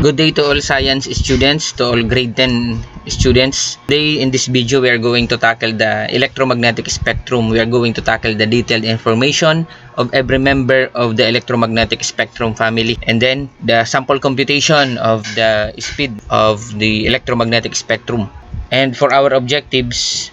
Good day to all science students, to all grade 10 students. Today in this video we are going to tackle the electromagnetic spectrum. We are going to tackle the detailed information of every member of the electromagnetic spectrum family, and then the sample computation of the speed of the electromagnetic spectrum. And for our objectives,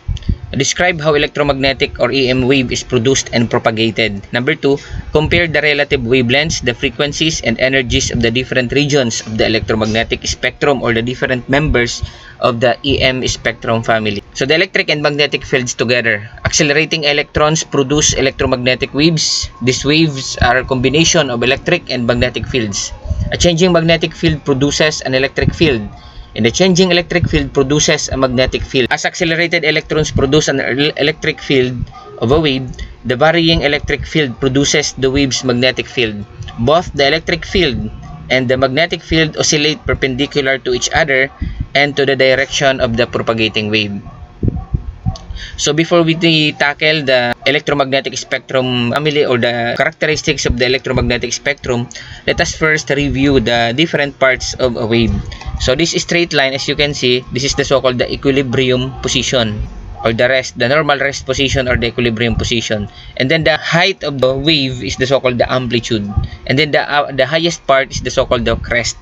describe how electromagnetic or EM wave is produced and propagated. Number 2, compare the relative wavelengths, the frequencies, and energies of the different regions of the electromagnetic spectrum or the different members of the EM spectrum family. So the electric and magnetic fields together. Accelerating electrons produce electromagnetic waves. These waves are a combination of electric and magnetic fields. A changing magnetic field produces an electric field, and the changing electric field produces a magnetic field. As accelerated electrons produce an electric field of a wave, the varying electric field produces the wave's magnetic field. Both the electric field and the magnetic field oscillate perpendicular to each other and to the direction of the propagating wave. So before we tackle the electromagnetic spectrum family or the characteristics of the electromagnetic spectrum, let us first review the different parts of a wave. So this straight line, as you can see, this is the so-called the equilibrium position, or the normal rest position, or the equilibrium position. And then the height of the wave is the so-called the amplitude. And then the highest part is the so-called the crest.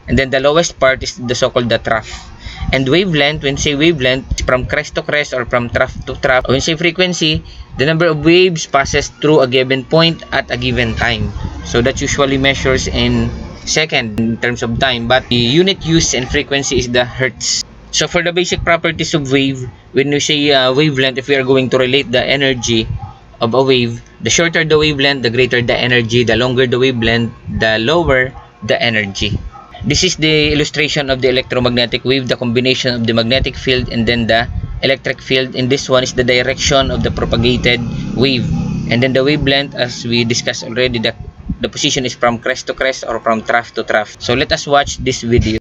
And then the lowest part is the so-called the trough. And wavelength, when say wavelength, from crest to crest or from trough to trough. When say frequency, the number of waves passes through a given point at a given time. So that usually measures in second in terms of time, but the unit used in frequency is the hertz. So for the basic properties of wave, when we say wavelength, if we are going to relate the energy of a wave, the shorter the wavelength, the greater the energy. The longer the wavelength, the lower the energy. This is the illustration of the electromagnetic wave, the combination of the magnetic field and then the electric field. In this one is the direction of the propagated wave. And then the wavelength, as we discussed already, the position is from crest to crest or from trough to trough. So let us watch this video.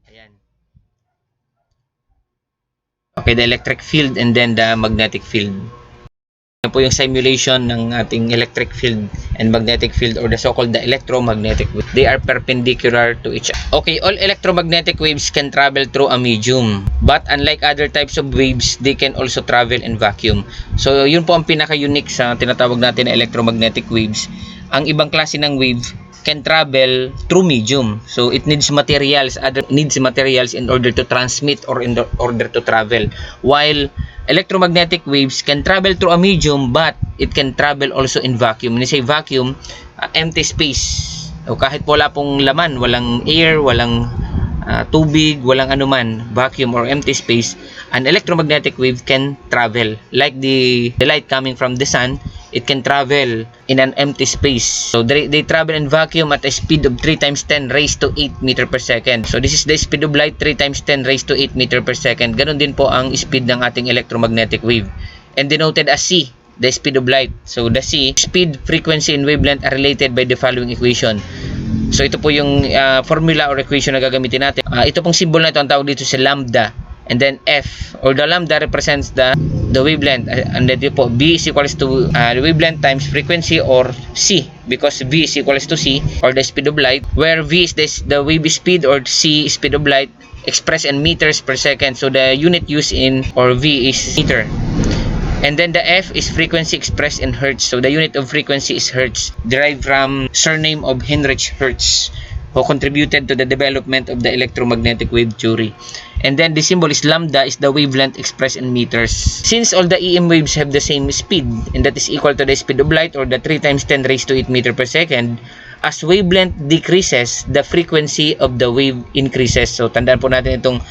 Ayan. Okay, the electric field and then the magnetic field. Yan po yung simulation ng ating electric field and magnetic field, or the so-called the electromagnetic wave. They are perpendicular to each other. Okay, all electromagnetic waves can travel through a medium, but unlike other types of waves, they can also travel in vacuum. So yun po ang pinaka-unique sa tinatawag natin na electromagnetic waves. Ang ibang klase ng wave can travel through medium. So it needs materials, needs materials in order to transmit or in order to travel. While electromagnetic waves can travel through a medium, but it can travel also in vacuum. When you say vacuum, empty space. O kahit wala pong laman, walang air, walang tubig, walang anuman, vacuum or empty space, an electromagnetic wave can travel. Like the light coming from the sun, it can travel in an empty space. So they travel in vacuum at a speed of 3 times 10 raised to 8 meter per second. So this is the speed of light, 3 times 10 raised to 8 meter per second. Ganon din po ang speed ng ating electromagnetic wave, and denoted as c, the speed of light. So the c, speed, frequency, and wavelength are related by the following equation. So ito po yung formula or equation na gagamitin natin. Ito pong symbol na ito, ang tawag dito sa lambda. And then F, or the lambda, represents the wavelength. And then po, B is equals to wavelength times frequency, or C, because V is equals to C, or the speed of light, where V is the wave speed, or C speed of light expressed in meters per second. So the unit used in, or V, is meter. And then the F is frequency expressed in hertz. So the unit of frequency is hertz, derived from surname of Heinrich Hertz, who contributed to the development of the electromagnetic wave theory. And then the symbol is lambda, is the wavelength expressed in meters. Since all the EM waves have the same speed, and that is equal to the speed of light, or the 3 times 10 raised to 8 meter per second, as wavelength decreases, the frequency of the wave increases. So tandaan po natin itong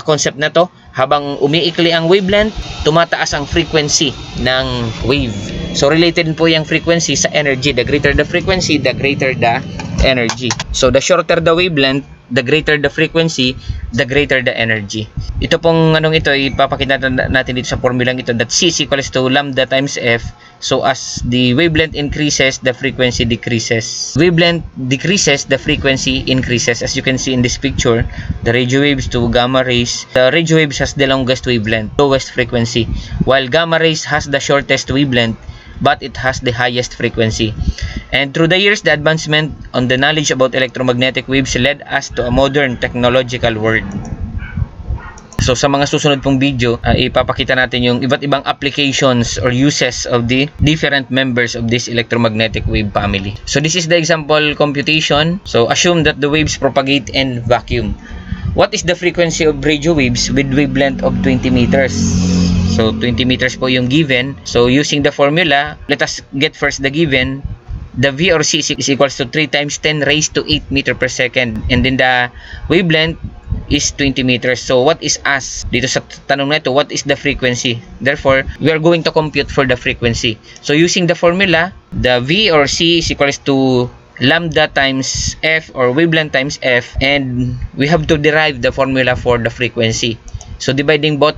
concept na to. Habang umiikli ang wavelength, tumataas ang frequency ng wave. So related po yung frequency sa energy. The greater the frequency, the greater the energy. So the shorter the wavelength, the greater the frequency, the greater the energy. Ito pong ito, ipapakita natin dito sa formulang ito, that C is equals to lambda times F. So as the wavelength increases, the frequency decreases. Wavelength decreases, the frequency increases. As you can see in this picture, the radio waves to gamma rays. The radio waves has the longest wavelength, lowest frequency, while gamma rays has the shortest wavelength, but it has the highest frequency. And through the years, the advancement on the knowledge about electromagnetic waves led us to a modern technological world. So sa mga susunod pong video, ipapakita natin yung iba't ibang applications or uses of the different members of this electromagnetic wave family. So this is the example computation. So assume that the waves propagate in vacuum. What is the frequency of radio waves with wavelength of 20 meters? So 20 meters po yung given. So using the formula, let us get first the given. The V or C is equals to 3 times 10 raised to 8 meter per second. And then the wavelength is 20 meters. So what is as? Dito sa tanong na ito, what is the frequency? Therefore, we are going to compute for the frequency. So using the formula, the V or C is equals to lambda times F or wavelength times F, and we have to derive the formula for the frequency. So dividing both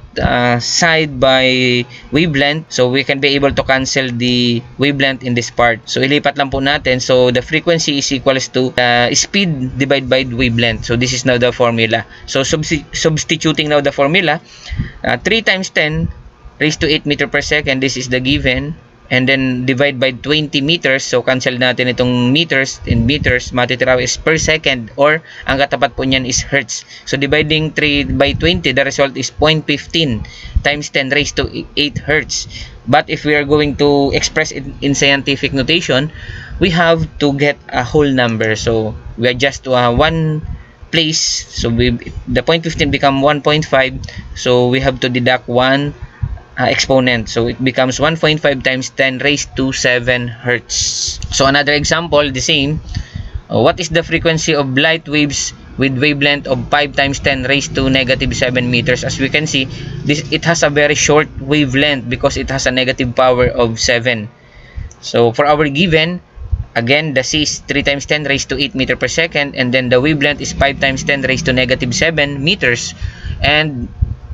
side by wavelength, so we can be able to cancel the wavelength in this part. So ilipat lang po natin. So the frequency is equals to speed divided by wavelength. So this is now the formula. So substituting now the formula, 3 times 10 raised to 8 meter per second, this is the given, and then divide by 20 meters. So cancel natin itong meters in meters, matitira is per second, or ang katapat po niyan is hertz. So dividing 3 by 20, the result is 0.15 times 10 raised to 8 hertz. But if we are going to express it in scientific notation, we have to get a whole number. So we adjust to one place. So the 0.15 become 1.5. So we have to deduct one exponent. So it becomes 1.5 times 10 raised to 7 hertz. So another example, the same. What is the frequency of light waves with wavelength of 5 times 10 raised to negative 7 meters? As we can see, it has a very short wavelength because it has a negative power of 7. So for our given, again, the C is 3 times 10 raised to 8 meter per second, and then the wavelength is 5 times 10 raised to negative 7 meters. And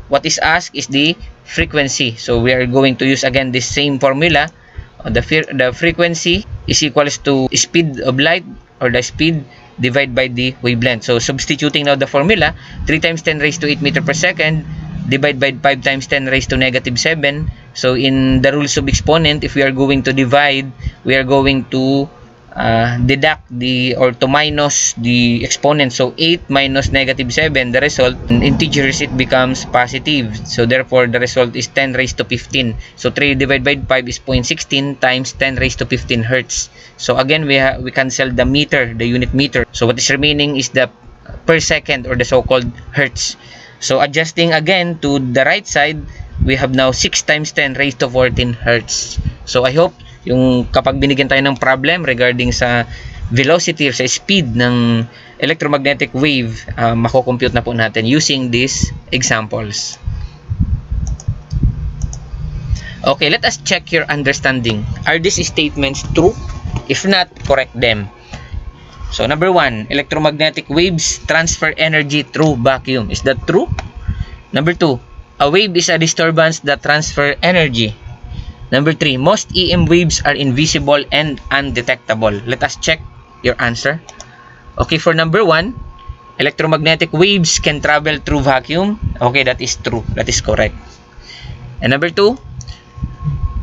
what is asked is the frequency. So we are going to use again this same formula. The frequency is equals to speed of light, or the speed divided by the wavelength. So substituting now the formula, 3 times 10 raised to 8 meter per second divided by 5 times 10 raised to negative 7. So in the rules of exponent, if we are going to divide, we are going to deduct or to minus the exponent. So 8 minus negative 7, the result in integers, it becomes positive. So therefore the result is 10 raised to 15. So 3 divided by 5 is 0.16 times 10 raised to 15 hertz. So again, we cancel the meter, the unit meter. So what is remaining is the per second, or the so-called hertz. So adjusting again to the right side, we have now 6 times 10 raised to 14 hertz. So I hope yung kapag binigyan tayo ng problem regarding sa velocity or sa speed ng electromagnetic wave, mako-compute na po natin using these examples. Okay, let us check your understanding. Are these statements true? If not, correct them. So number 1, electromagnetic waves transfer energy through vacuum. Is that true? Number 2, a wave is a disturbance that transfer energy. Number 3, most EM waves are invisible and undetectable. Let us check your answer. Okay, for number 1, electromagnetic waves can travel through vacuum. Okay, that is true. That is correct. And number 2,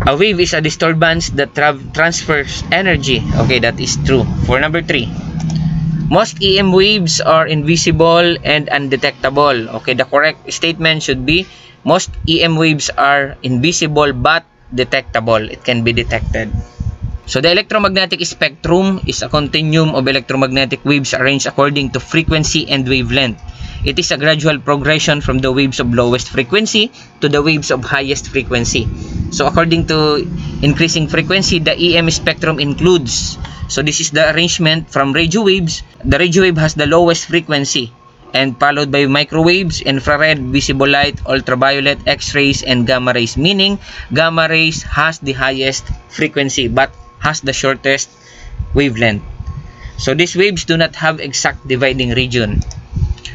a wave is a disturbance that transfers energy. Okay, that is true. For number 3, most EM waves are invisible and undetectable. Okay, the correct statement should be most EM waves are invisible but detectable. It can be detected. So the electromagnetic spectrum is a continuum of electromagnetic waves arranged according to frequency and wavelength. It is a gradual progression from the waves of lowest frequency to the waves of highest frequency. So according to increasing frequency, the EM spectrum includes, so this is the arrangement from radio waves. The radio wave has the lowest frequency, and followed by microwaves, infrared, visible light, ultraviolet, X-rays, and gamma rays. Meaning, gamma rays has the highest frequency but has the shortest wavelength. So these waves do not have exact dividing region.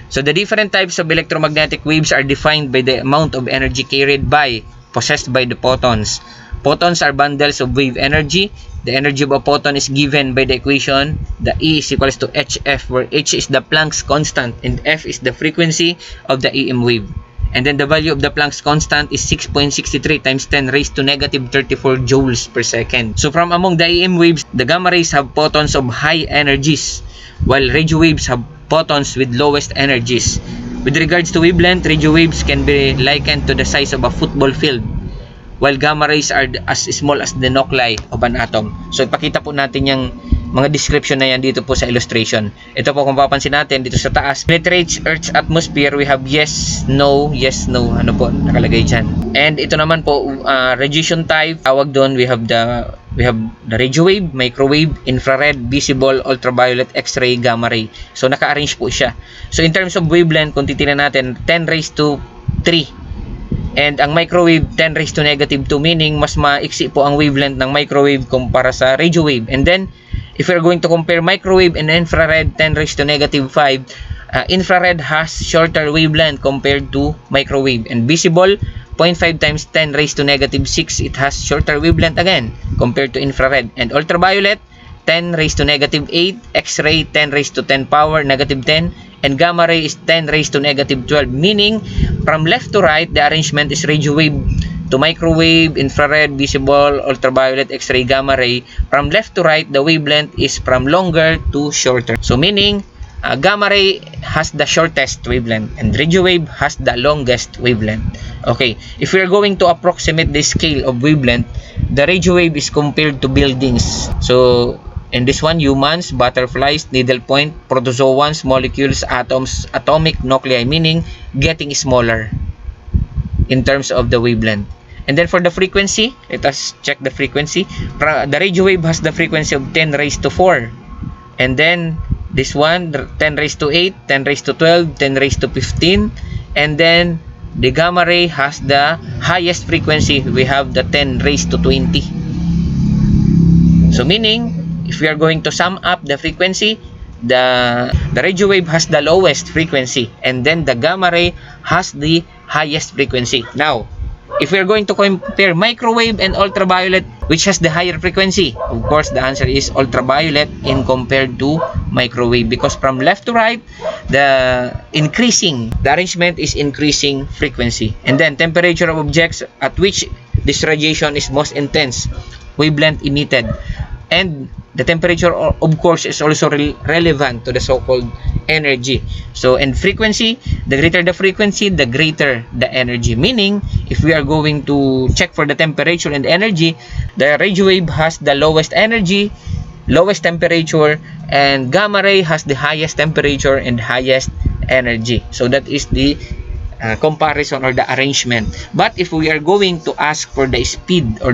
So the different types of electromagnetic waves are defined by the amount of energy possessed by the photons. Photons are bundles of wave energy. The energy of a photon is given by the equation, the E is equals to hf, where h is the Planck's constant and f is the frequency of the EM wave. And then the value of the Planck's constant is 6.63 times 10 raised to negative 34 joules per second. So from among the EM waves, the gamma rays have photons of high energies, while radio waves have photons with lowest energies. With regards to wavelength, radio waves can be likened to the size of a football field, while gamma rays are as small as the nuclei of an atom. So ipakita po natin yung mga description na yan dito po sa illustration. Ito po kung papansin natin dito sa taas, penetrates Earth's atmosphere, we have yes, no, ano po nakalagay dyan. And ito naman po, radiation type, tawag doon, we have the radio wave, microwave, infrared, visible, ultraviolet, X-ray, gamma ray. So naka-arrange po siya. So in terms of wavelength, kung titingnan natin, 10 raised to 3. And ang microwave, 10 raised to negative 2, meaning mas maiksi po ang wavelength ng microwave kumpara sa radio wave. And then, if we're going to compare microwave and infrared, 10 raised to negative 5, infrared has shorter wavelength compared to microwave. And visible, 0.5 times 10 raised to negative 6, it has shorter wavelength again compared to infrared. And ultraviolet, 10 raised to negative 8, X-ray, 10 raised to 10 power, negative 10, and gamma ray is 10 raised to negative 12, meaning from left to right, the arrangement is radio wave to microwave, infrared, visible, ultraviolet, X-ray, gamma ray. From left to right, the wavelength is from longer to shorter. So meaning, gamma ray has the shortest wavelength and radio wave has the longest wavelength. Okay, if we are going to approximate the scale of wavelength, the radio wave is compared to buildings. So in this one, humans, butterflies, needlepoint, protozoans, molecules, atoms, atomic nuclei, meaning getting smaller in terms of the wavelength. And then for the frequency, let us check the frequency. The radio wave has the frequency of 10 raised to 4. And then this one, 10 raised to 8, 10 raised to 12, 10 raised to 15. And then the gamma ray has the highest frequency. We have the 10 raised to 20. So meaning, if we are going to sum up the frequency, the radio wave has the lowest frequency and then the gamma ray has the highest frequency. Now, if we are going to compare microwave and ultraviolet, which has the higher frequency? Of course, the answer is ultraviolet in compared to microwave, because from left to right, the arrangement is increasing frequency. And then temperature of objects at which this radiation is most intense, wavelength emitted. And the temperature, of course, is also relevant to the so-called energy. So, and frequency, the greater the frequency, the greater the energy. Meaning, if we are going to check for the temperature and energy, the radio wave has the lowest energy, lowest temperature, and gamma ray has the highest temperature and highest energy. So, that is the comparison or the arrangement. But if we are going to ask for the speed or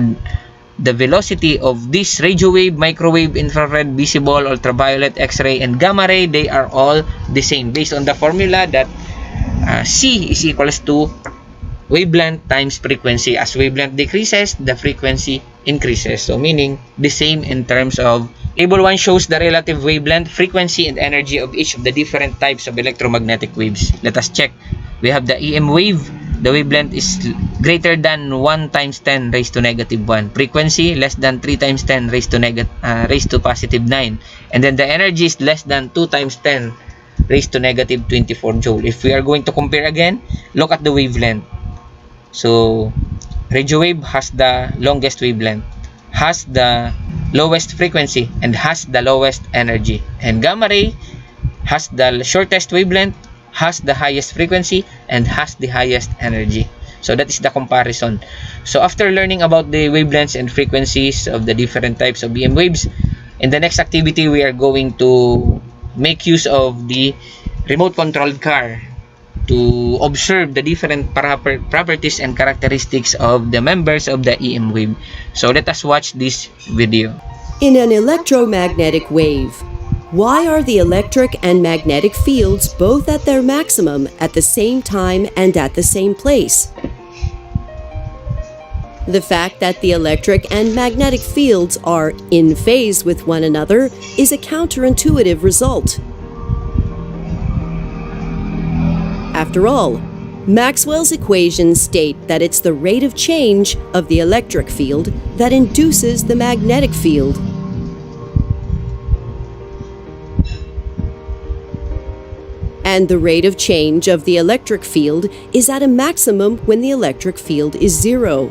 the velocity of this radio wave, microwave, infrared, visible, ultraviolet, X-ray, and gamma ray, they are all the same based on the formula that C is equals to wavelength times frequency. As wavelength decreases, the frequency increases. So meaning the same in terms of table 1 shows the relative wavelength, frequency, and energy of each of the different types of electromagnetic waves. Let us check. We have the EM wave. The wavelength is greater than 1 times 10 raised to negative 1. Frequency less than 3 times 10 raised to positive 9. And then the energy is less than 2 times 10 raised to negative 24 joule. If we are going to compare again, look at the wavelength. So, radio wave has the longest wavelength, has the lowest frequency, and has the lowest energy. And gamma ray has the shortest wavelength, has the highest frequency, and has the highest energy. So that is the comparison. So after learning about the wavelengths and frequencies of the different types of EM waves, in the next activity we are going to make use of the remote controlled car to observe the different properties and characteristics of the members of the EM wave. So let us watch this video. In an electromagnetic wave, why are the electric and magnetic fields both at their maximum at the same time and at the same place? The fact that the electric and magnetic fields are in phase with one another is a counterintuitive result. After all, Maxwell's equations state that it's the rate of change of the electric field that induces the magnetic field. And the rate of change of the electric field is at a maximum when the electric field is zero.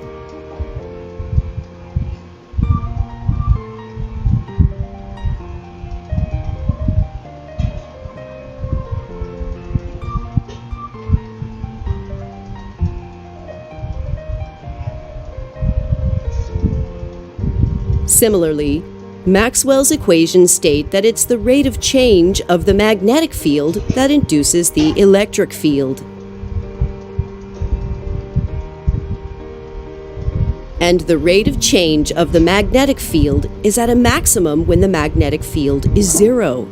Similarly, Maxwell's equations state that it's the rate of change of the magnetic field that induces the electric field. And the rate of change of the magnetic field is at a maximum when the magnetic field is zero.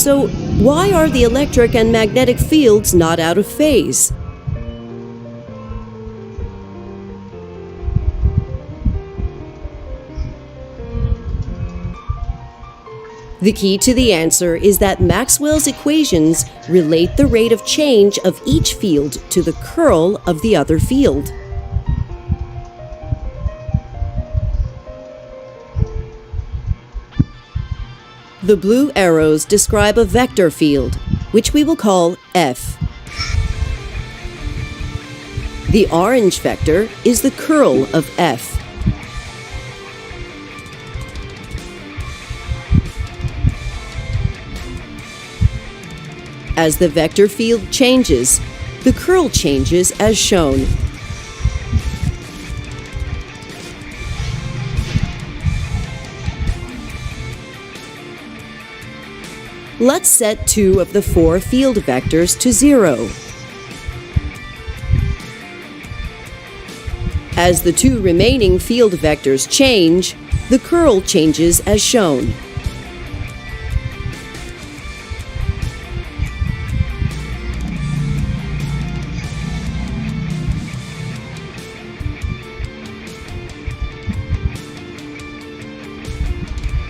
So, why are the electric and magnetic fields not out of phase? The key to the answer is that Maxwell's equations relate the rate of change of each field to the curl of the other field. The blue arrows describe a vector field, which we will call F. The orange vector is the curl of F. As the vector field changes, the curl changes as shown. Let's set two of the four field vectors to zero. As the two remaining field vectors change, the curl changes as shown.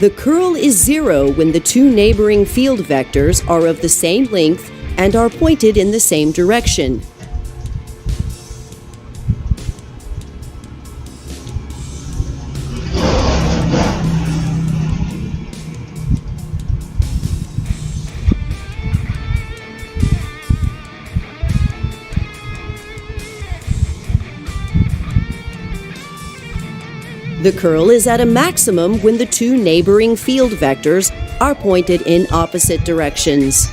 The curl is zero when the two neighboring field vectors are of the same length and are pointed in the same direction. The curl is at a maximum when the two neighboring field vectors are pointed in opposite directions.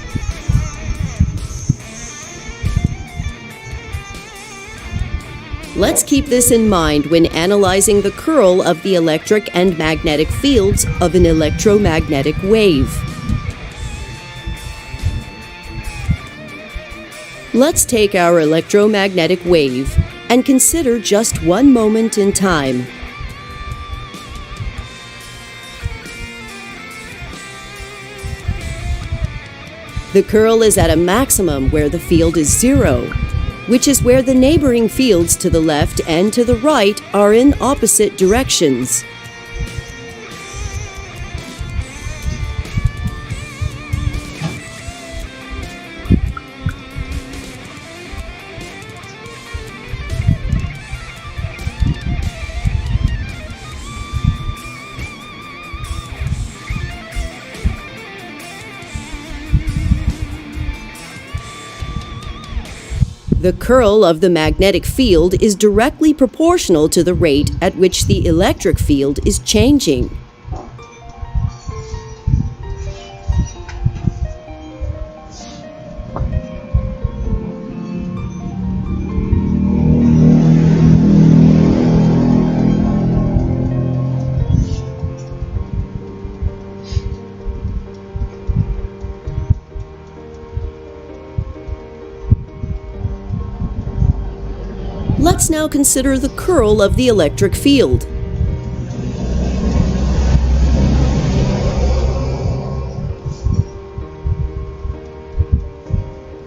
Let's keep this in mind when analyzing the curl of the electric and magnetic fields of an electromagnetic wave. Let's take our electromagnetic wave and consider just one moment in time. The curl is at a maximum where the field is zero, which is where the neighboring fields to the left and to the right are in opposite directions. The curl of the magnetic field is directly proportional to the rate at which the electric field is changing. Let's now consider the curl of the electric field.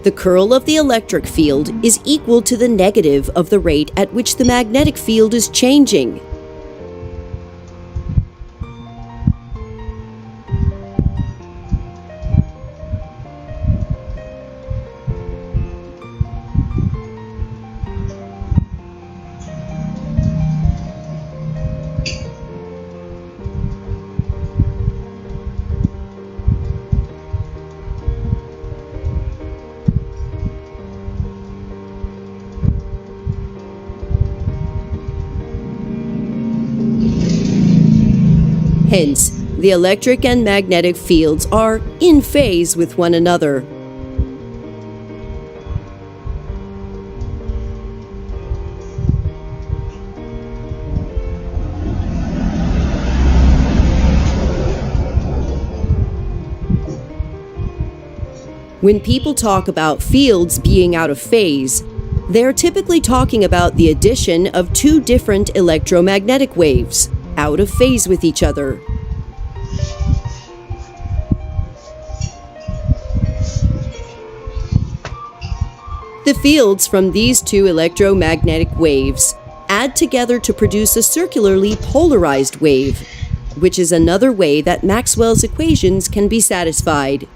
The curl of the electric field is equal to the negative of the rate at which the magnetic field is changing. Hence, the electric and magnetic fields are in phase with one another. When people talk about fields being out of phase, they're typically talking about the addition of two different electromagnetic waves, out of phase with each other. The fields from these two electromagnetic waves add together to produce a circularly polarized wave, which is another way that Maxwell's equations can be satisfied.